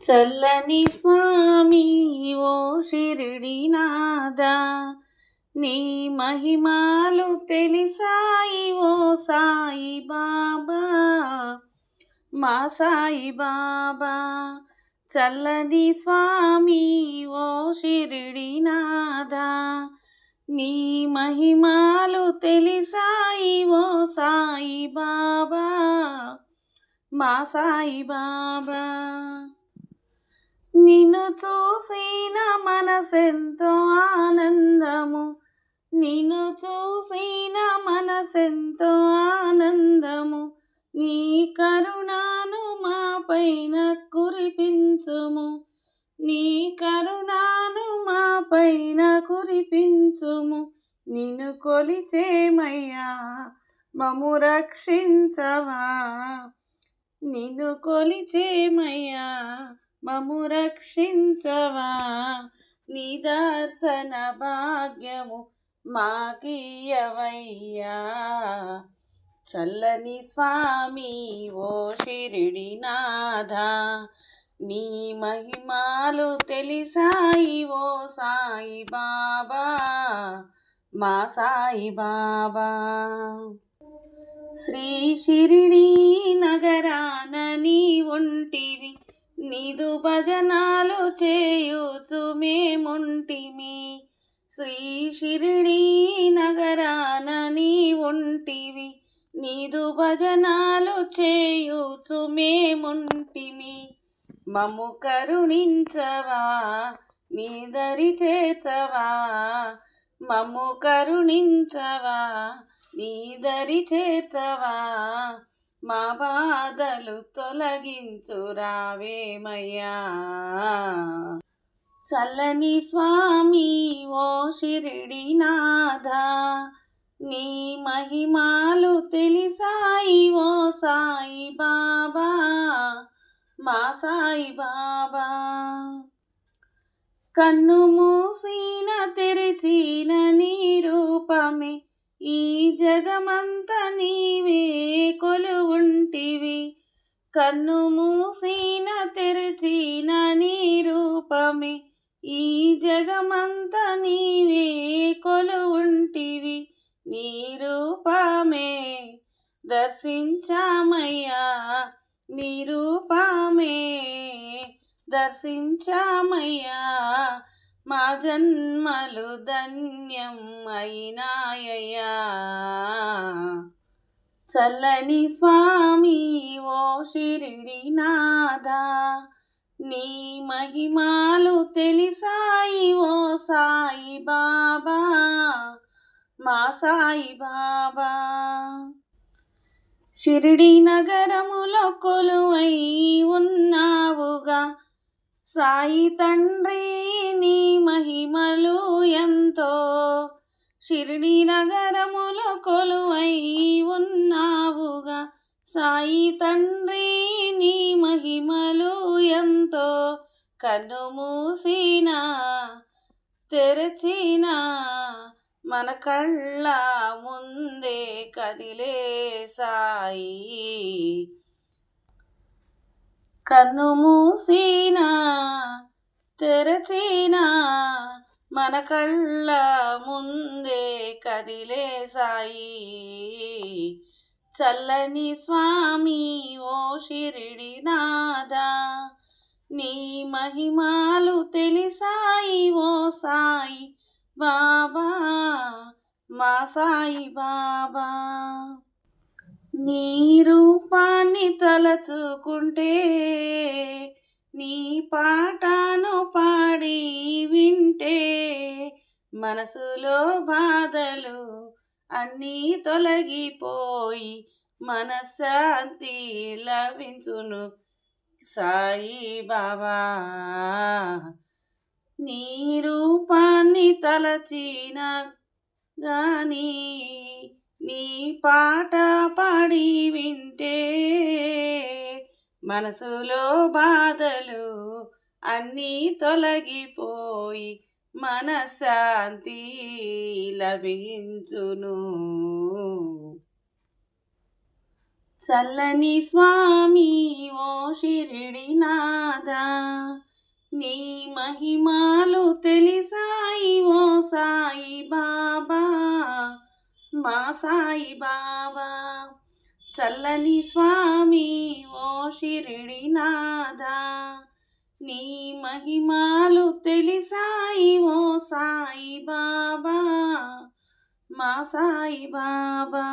చల్లని స్వామి ఓ షిరిడినాథా, నీ మహిమాలు తెలిసాయి ఓ సాయి బాబా, మా సాయి బాబా. చల్లని స్వామి ఓ షిరిడినాథా, నీ మహిమాలు తెలిసాయి ఓ సాయి బాబా, మా సాయి బాబా. నిన్ను చూసిన మనసెంతో ఆనందము, నిన్ను చూసిన మనసెంతో ఆనందము, నీ కరుణాను మా పైన కురిపించుము, నీ కరుణాను మా పైన కురిపించుము. నిన్ను కొలిచేమయ్యా మము రక్షించవా, నిన్ను కొలిచేమయ్యా మము రక్షించవా. నీ దర్శన భాగ్యము మాకియ్యవయ్యా. చల్లని స్వామి ఓ షిరిడినాథా, నీ మహిమాలు తెలిసాయి ఓ సాయి బాబా, మా సాయి బాబా. శ్రీ షిరిడి నగరాన నీ ఉంటివి, నీదు భజనాలు చేయుచు మేముంటిమి. శ్రీ షిరిడి నగరాన నీ ఉంటివి, నీదు భజనాలు చేయుచు మేముంటిమి. మము కరుణించవా, నీ దరి చేర్చవా, మము కరుణించవా, నీ దరి చేర్చవా. మా బాధలు తొలగించు రావేమయ్యా. చల్లని స్వామి ఓ షిరిడినాథా, నీ మహిమాలు తెలిసాయి ఓ సాయి బాబా, మా సాయి బాబా. కన్ను మూసిన తెరిచిన నీ రూపమే, ఈ జగమంత నీవే కొలువుంటివి. కన్ను మూసిన తెరిచిన నీ రూపమే, ఈ జగమంత నీవే కొలువుంటివి. నీ రూపమే దర్శించామయ్యా, నీ రూపమే దర్శించామయ్యా. మా జన్మలు ధన్యం అయినాయ్యా. చల్లని స్వామి ఓ షిరిడినాథా, నీ మహిమాలు తెలిసాయి ఓ సాయి బాబా, మా సాయి బాబా. షిరిడి నగరములో కొలువై ఉన్నావుగా సాయి తండ్రి, నీ మహిమలు ఎంతో. షిరిడి నగరములో కొలువై ఉన్నావుగా సాయి తండ్రి, నీ మహిమలు ఎంతో. కన్ను మూసిన తెరచిన మన కళ్ళ ముందే కదిలే సాయి. కన్ను మూసిన తెరచిన మన కళ్ళ ముందే కదిలే సాయి. చల్లని స్వామి ఓ షిరిడినాథా, నీ మహిమాలు తెలిసాయి ఓ సాయి బాబా, మా సాయి బాబా. నీ రూపాన్ని తలచుకుంటే, నీ పాటను పాడి వింటే, మనసులో బాధలు అన్నీ తొలగిపోయి మనశ్శాంతి లభించును సాయి బాబా. నీ రూపాన్ని తలచిన గాని, నీ పాట పాడి వింటే, మనసులో బాధలు అన్నీ తొలగిపోయి మనశ్శాంతి లభించును. చల్లని స్వామి ఓ షిరిడినాథ, నీ మహిమాలు తెలిసాయి ఓ సాయి బాబా, మా సాయి బాబా. చల్లని స్వామి ఓ షిరిడినాథ, నీ మహిమాలు తెలిసాయి ఓ సాయి బాబా, మా సాయి బాబా.